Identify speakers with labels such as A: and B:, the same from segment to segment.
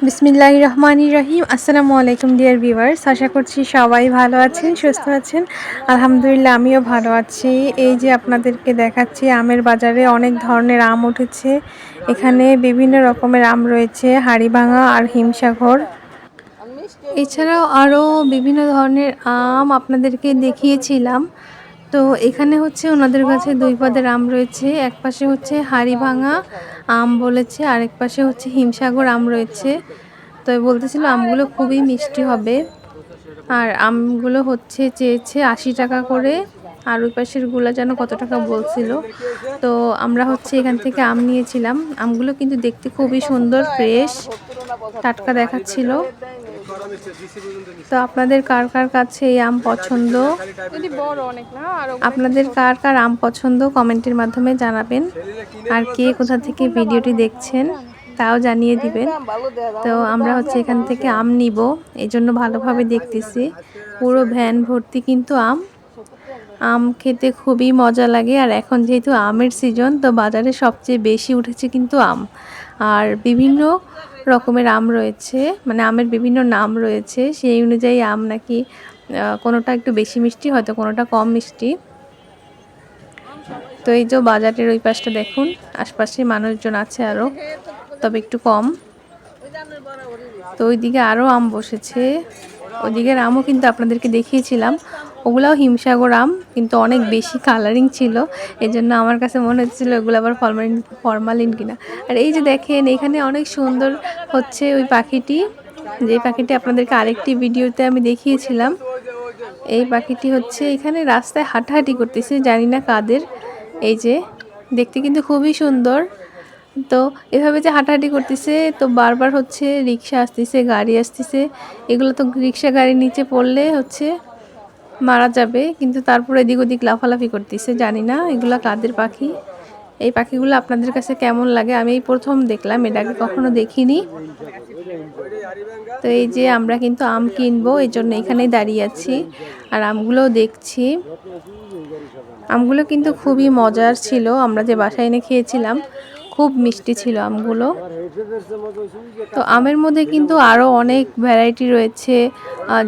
A: বিসমিল্লাহির রহমানির রহিম। আসসালামু আলাইকুম ডিয়ার ভিউয়ার্স, আশা করছি সবাই ভালো আছেন, সুস্থ আছেন। আলহামদুলিল্লাহ আমিও ভালো আছি। এই যে আপনাদেরকে দেখাচ্ছি আমের বাজারে অনেক ধরনের আম উঠেছে। এখানে বিভিন্ন রকমের আম রয়েছে, হাড়িভাঙা আর হিমসাগর। এছাড়াও আরও বিভিন্ন ধরনের আম আপনাদেরকে দেখিয়েছিলাম। তো এখানে হচ্ছে ওনাদের কাছে দুই পদের আম রয়েছে। এক পাশে হচ্ছে হাড়িভাঙা আম বলেছে, আরেক পাশে হচ্ছে হিমসাগর আম রয়েছে। তো বলতেছিল আমগুলো খুবই মিষ্টি হবে। আর আমগুলো হচ্ছে চেয়েছে ৮০ টাকা করে, আর ওই পাশের গুলা যেন কত টাকা বলছিল। তো আমরা হচ্ছে এখান থেকে আম নিয়েছিলাম। আমগুলো কিন্তু দেখতে খুবই সুন্দর, ফ্রেশ, টাটকা দেখাচ্ছিল। তো আপনাদের কার কার কাছে এই আম পছন্দ, আপনাদের কার কার আম পছন্দ কমেন্টের মাধ্যমে জানাবেন। আর কে কোথা থেকে ভিডিওটি দেখছেন তাও জানিয়ে দিবেন। তো আমরা হচ্ছে এখান থেকে আম নিব, এই জন্য ভালোভাবে দেখতেছি। পুরো ভ্যান ভর্তি কিন্তু আম। আম খেতে খুবই মজা লাগে। আর এখন যেহেতু আমের সিজন, তো বাজারে সবচেয়ে বেশি উঠেছে কিন্তু আম। আর বিভিন্ন রকমের আম রয়েছে, মানে আমের বিভিন্ন নাম রয়েছে, সেই অনুযায়ী আম নাকি কোনোটা একটু বেশি মিষ্টি, হয়তো কোনোটা কম মিষ্টি। তো এই যে বাজারের ওই পাশটা দেখুন, আশপাশে মানুষজন আছে আরও, তবে একটু কম। তো ওইদিকে আরও আম বসেছে, ওইদিকের আমও কিন্তু আপনাদেরকে দেখিয়েছিলাম। ওগুলাও হিমসাগর আম, কিন্তু অনেক বেশি কালারিং ছিল, এই জন্য আমার কাছে মনে হচ্ছিলো ওগুলো আবার ফরমালিন কিনা। আর এই যে দেখেন এখানে অনেক সুন্দর হচ্ছে ওই পাখিটি, যে পাখিটি আপনাদেরকে আরেকটি ভিডিওতে আমি দেখিয়েছিলাম। এই পাখিটি হচ্ছে এখানে রাস্তায় হাঁটাহাঁটি করতেছে, জানি না কাদের। এই যে দেখতে কিন্তু খুবই সুন্দর। তো এভাবে যে হাঁটাহাঁটি করতেছে, তো বারবার হচ্ছে রিক্সা আসতেছে, গাড়ি আসতেছে। এগুলো তো রিক্সা গাড়ির নিচে পড়লে হচ্ছে মারা যাবে, কিন্তু তারপর এদিক ওদিক লাফালাফি করতেছে, জানি না এগুলো কাদের পাখি। এই পাখিগুলো আপনাদের কাছে কেমন লাগে? আমি এই প্রথম দেখলাম, এর আগে কখনো দেখিনি। তো এই যে আমরা কিন্তু আম কিনবো, এই জন্য এখানেই দাঁড়িয়ে আছি আর আমগুলোও দেখছি। আমগুলো কিন্তু খুবই মজার ছিল, আমরা যে বাসায় এনে খেয়েছিলাম, খুব মিষ্টি ছিল আমগুলো। তো আমের মধ্যে কিন্তু আরও অনেক ভ্যারাইটি রয়েছে,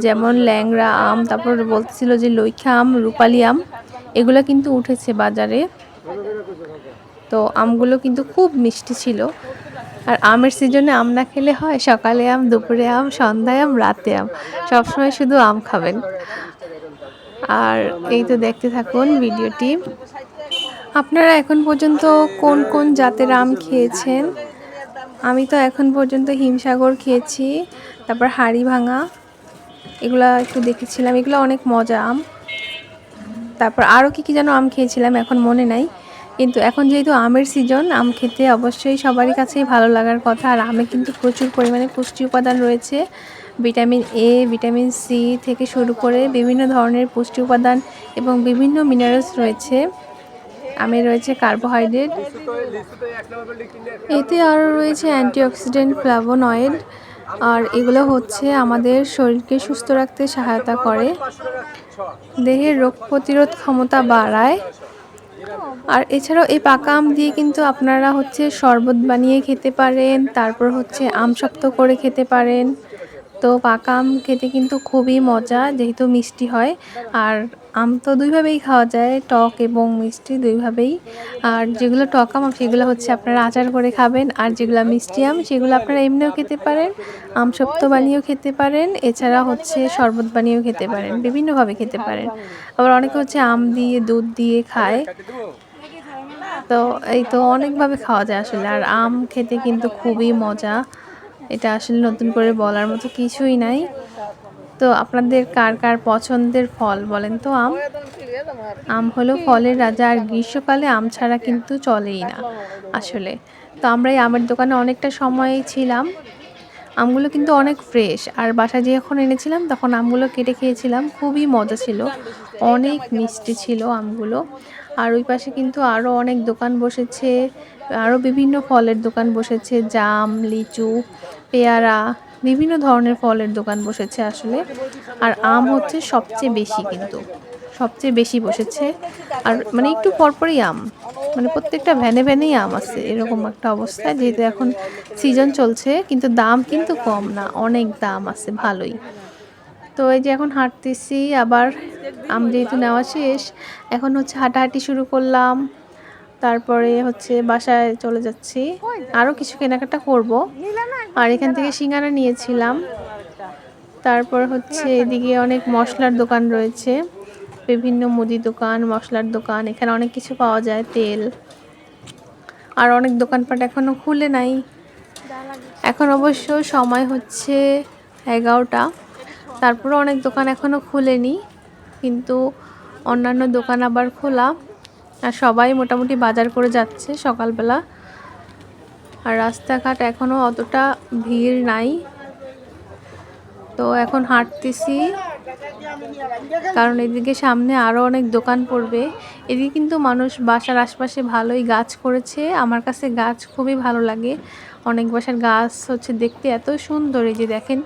A: যেমন ল্যাংড়া আম, তারপর বলতেছিল যে লইখা আম, রূপালি আম, এগুলো কিন্তু উঠেছে বাজারে। তো আমগুলো কিন্তু খুব মিষ্টি ছিল। আর আমের সিজনে আম না খেলে হয়? সকালে আম, দুপুরে আম, সন্ধ্যায় আম, রাতে আম, সবসময় শুধু আম খাবেন। আর এই তো দেখতে থাকুন ভিডিওটি। আপনারা এখন পর্যন্ত কোন কোন জাতের আম খেয়েছেন? আমি তো এখন পর্যন্ত হিমসাগর খেয়েছি, তারপর হাড়িভাঙা, এগুলা একটু দেখেছিলাম, এগুলো অনেক মজা আম। তারপর আরও কী কী যেন আম খেয়েছিলাম, এখন মনে নাই। কিন্তু এখন যেহেতু আমের সিজন, আম খেতে অবশ্যই সবারই কাছেই ভালো লাগার কথা। আর আমে কিন্তু প্রচুর পরিমাণে পুষ্টি উপাদান রয়েছে, ভিটামিন এ, ভিটামিন সি থেকে শুরু করে বিভিন্ন ধরনের পুষ্টি উপাদান এবং বিভিন্ন মিনারেলস রয়েছে। আমে রয়েছে কার্বোহাইড্রেট, এতে আরও রয়েছে অ্যান্টিঅক্সিডেন্ট, ফ্ল্যাভোনয়েড। আর এগুলো হচ্ছে আমাদের শরীরকে সুস্থ রাখতে সহায়তা করে, দেহের রোগ প্রতিরোধ ক্ষমতা বাড়ায়। আর এছাড়াও এই পাকা আম দিয়ে কিন্তু আপনারা হচ্ছে শরবত বানিয়ে খেতে পারেন, তারপর হচ্ছে আম শক্ত করে খেতে পারেন। তো পাকা আম খেতে কিন্তু খুবই মজা, যেহেতু মিষ্টি হয়। আর আম তো দুইভাবেই খাওয়া যায়, টক এবং মিষ্টি দুইভাবেই। আর যেগুলো টক আম সেগুলো হচ্ছে আপনারা আচার করে খাবেন, আর যেগুলো মিষ্টি আম সেগুলো আপনারা এমনিও খেতে পারেন, আম শক্ত বানিয়েও খেতে পারেন, এছাড়া হচ্ছে শরবত বানিয়েও খেতে পারেন, বিভিন্নভাবে খেতে পারেন। আবার অনেকে হচ্ছে আম দিয়ে দুধ দিয়ে খায়। তো এই তো অনেকভাবে খাওয়া যায় আসলে। আর আম খেতে কিন্তু খুবই মজা, এটা আসলে নতুন করে বলার মতো কিছুই নাই। তো আপনাদের কার কার পছন্দের ফল বলেন তো? আম, আম হলো ফলের রাজা, আর গ্রীষ্মকালে আম ছাড়া কিন্তু চলেই না আসলে। তো আমরা এই আমের দোকানে অনেকটা সময় ছিলাম। আমগুলো কিন্তু অনেক ফ্রেশ, আর বাসায় যখন এনেছিলাম তখন আমগুলো কেটে খেয়েছিলাম, খুবই মজা ছিল, অনেক মিষ্টি ছিল আমগুলো। আর ওই পাশে কিন্তু আরও অনেক দোকান বসেছে, আরও বিভিন্ন ফলের দোকান বসেছে, জাম, লিচু, পেয়ারা, বিভিন্ন ধরনের ফলের দোকান বসেছে আসলে। আর আম হচ্ছে সবচেয়ে বেশি, কিন্তু সবচেয়ে বেশি বসেছে। আর মানে একটু পরপরই আম, মানে প্রত্যেকটা ভ্যানে ভ্যানেই আম আছে, এরকম একটা অবস্থা। যেহেতু এখন সিজন চলছে, কিন্তু দাম কিন্তু কম না, অনেক দাম আছে ভালোই। তো এই যে এখন হাঁটতেছি, আবার আম যেহেতু নেওয়া শেষ, এখন হচ্ছে হাঁটাহাঁটি শুরু করলাম। তারপরে হচ্ছে বাসায় চলে যাচ্ছি, আরও কিছু কেনাকাটা করব। আর এখান থেকে সিঙ্গারা নিয়েছিলাম। তারপর হচ্ছে এদিকে অনেক মশলার দোকান রয়েছে, বিভিন্ন মুদি দোকান, মশলার দোকান, এখানে অনেক কিছু পাওয়া যায়, তেল। আর অনেক দোকানপাট এখনও খুলে নাই। এখন অবশ্য সময় হচ্ছে 11টা, তারপরে অনেক দোকান এখনও খুলেনি, কিন্তু অন্যান্য দোকান আবার খোলা। আর সবাই মোটামুটি বাজার করে যাচ্ছে সকালবেলা। আর রাস্তাঘাট এখনও অতটা ভিড় নাই। তো এখন হাঁটতেছি, কারণ এদিকে সামনে আরও অনেক দোকান পড়বে। এদিকে কিন্তু মানুষ বাসার আশপাশে ভালোই গাছ করেছে। আমার কাছে গাছ খুবই ভালো লাগে। অনেক বাসার গাছ হচ্ছে দেখতে এত সুন্দর। এই যে দেখেন,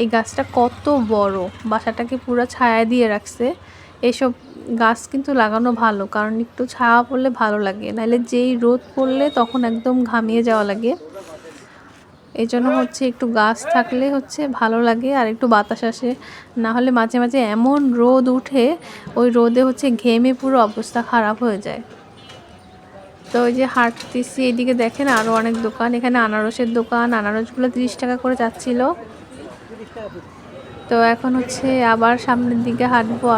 A: এই গাছটা কত বড়, বাসাটাকে পুরো ছায়া দিয়ে রাখছে। এসব গাছ কিন্তু লাগানো ভালো, কারণ একটু ছায়া পড়লে ভালো লাগে, নাহলে যেই রোদ পড়লে তখন একদম ঘামিয়ে যাওয়া লাগে। এই জন্য হচ্ছে একটু গাছ থাকলে হচ্ছে ভালো লাগে, আর একটু বাতাস আসে। না হলে মাঝে মাঝে এমন রোদ উঠে, ওই রোদে হচ্ছে ঘেমে পুরো অবস্থা খারাপ হয়ে যায়। তো ওই যে হাঁটতেছি, এদিকে দেখেন আরও অনেক দোকান। এখানে আনারসের দোকান, আনারসগুলো 30 টাকা করে যাচ্ছিল। তো এখন হচ্ছে আবার সামনের দিকে হাঁটবো,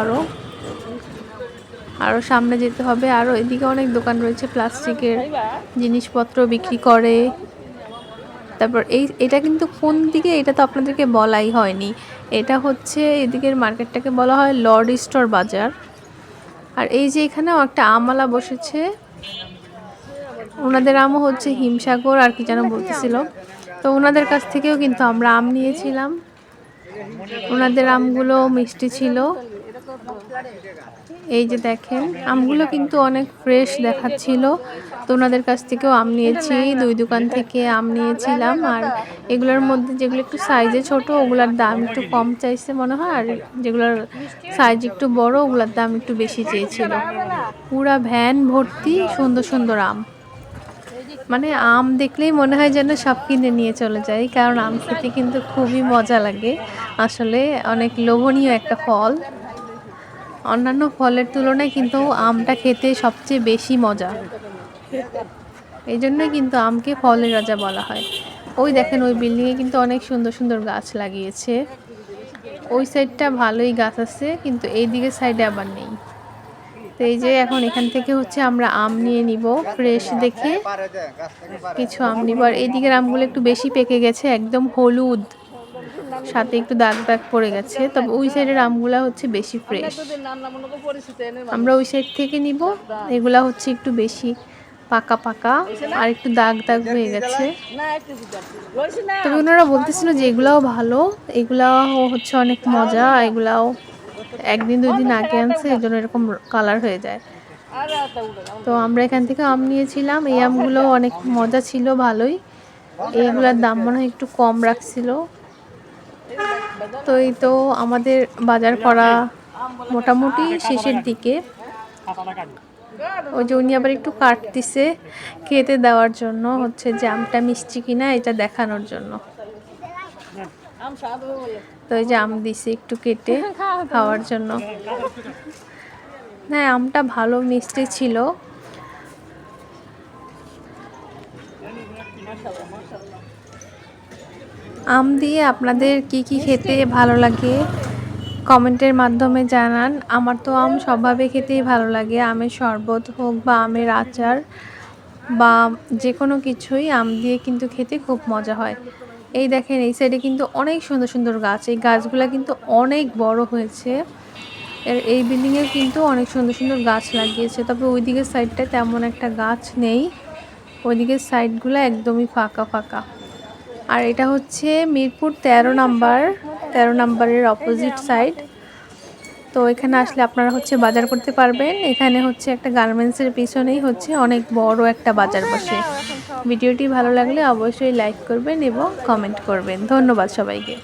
A: আরও সামনে যেতে হবে। আরও এদিকে অনেক দোকান রয়েছে, প্লাস্টিকের জিনিসপত্র বিক্রি করে। তারপর এটা কিন্তু কোন দিকে, এটা তো আপনাদেরকে বলাই হয়নি। এটা হচ্ছে এদিকের মার্কেটটাকে বলা হয় লর্ড স্টোর বাজার। আর এই যে এখানেও একটা আমওয়ালা বসেছে, ওনাদের আমও হচ্ছে হিমসাগর আর কি যেন বলতেছিল। তো ওনাদের কাছ থেকেও কিন্তু আমরা আম নিয়েছিলাম। ওনাদের আমগুলো মিষ্টি ছিল। এই যে দেখেন, আমগুলো কিন্তু অনেক ফ্রেশ দেখাচ্ছিল। তো ওনাদের কাছ থেকেও আম নিয়েছি, 2 দোকান থেকে আম নিয়েছিলাম। আর এগুলোর মধ্যে যেগুলো একটু সাইজে ছোট, ওগুলোর দাম একটু কম চাইছে মনে হয়, আর যেগুলোর সাইজ একটু বড়, ওগুলোর দাম একটু বেশি চেয়েছিল। পুরা ভ্যান ভর্তি সুন্দর সুন্দর আম, মানে আম দেখলেই মনে হয় যেন সব কিনে নিয়ে চলে যাই, কারণ আম খেতে কিন্তু খুবই মজা লাগে। আসলে অনেক লোভনীয় একটা ফল। অন্যান্য ফলের তুলনায় কিন্তু আমটা খেতে সবচেয়ে বেশি মজা। এই জন্যই কিন্তু আমকে ফলের রাজা বলা হয়। ওই দেখেন, ওই বিল্ডিংয়ে কিন্তু অনেক সুন্দর সুন্দর গাছ লাগিয়েছে। ওই সাইডটা ভালোই গাছ আছে, কিন্তু এই দিকের সাইডে আবার নেই। তো এই যে এখন এখান থেকে হচ্ছে আমরা আম নিয়ে নিব, ফ্রেশ দেখে কিছু আম নিব। আর এই দিকের আমগুলো একটু বেশি পেকে গেছে, একদম হলুদ, সাথে একটু দাগ দাগ পড়ে গেছে। তবে ওই সাইডের আমগুলা হচ্ছে বেশি ফ্রেশ, আমরা ওই সাইড থেকে নিব। এগুলা হচ্ছে একটু বেশি পাকা পাকা, আর একটু দাগ দাগ হয়ে গেছে। তবে ওনারা বলতেছিল যে এগুলাও ভালো, এগুলাও হচ্ছে অনেক মজা, এগুলাও 1 দিন 2 দিন আগে আনছে, এই জন্য এরকম কালার হয়ে যায়। তো আমরা এখান থেকে আম নিয়েছিলাম। এই আমগুলো অনেক মজা ছিল, ভালোই। এইগুলার দাম মনে হয় একটু কম রাখছিল। তো এই তো আমাদের বাজার করা মোটামুটি শেষের দিকে। ওই যে উনি আবার একটু কাটতেছে খেতে দেওয়ার জন্য, হচ্ছে যে আমটা মিষ্টি কিনা এটা দেখানোর জন্য। তো এই যে আম দিছে একটু কেটে খাওয়ার জন্য। হ্যাঁ, আমটা ভালো মিষ্টি ছিল। আম দিয়ে আপনাদের কি কি খেতে ভালো লাগে কমেন্টের মাধ্যমে জানান। আমার তো আম স্বভাবে খেতেই ভালো লাগে। আমের শরবত হোক বা আমের আচার বা যে কোনো কিছুই আম দিয়ে কিন্তু খেতে খুব মজা হয়। এই দেখেন, এই সাইডে কিন্তু অনেক সুন্দর সুন্দর গাছ, এই গাছগুলা কিন্তু অনেক বড় হয়েছে। এই বিল্ডিংয়ে কিন্তু অনেক সুন্দর সুন্দর গাছ লাগিয়েছে, তবে ওই দিকের সাইডটায় তেমন একটা গাছ নেই। ওই দিকের সাইডগুলো একদমই ফাঁকা ফাঁকা। আর এটা হচ্ছে মিরপুর 13 নাম্বারের অপোজিট সাইড। তো এখানে আসলে আপনারা হচ্ছে বাজার করতে পারবেন। এখানে হচ্ছে একটা গার্মেন্টসের পিছনেই হচ্ছে অনেক বড় একটা বাজার বসে। ভিডিওটি ভালো লাগলে অবশ্যই লাইক করবেন এবং কমেন্ট করবেন। ধন্যবাদ সবাইকে।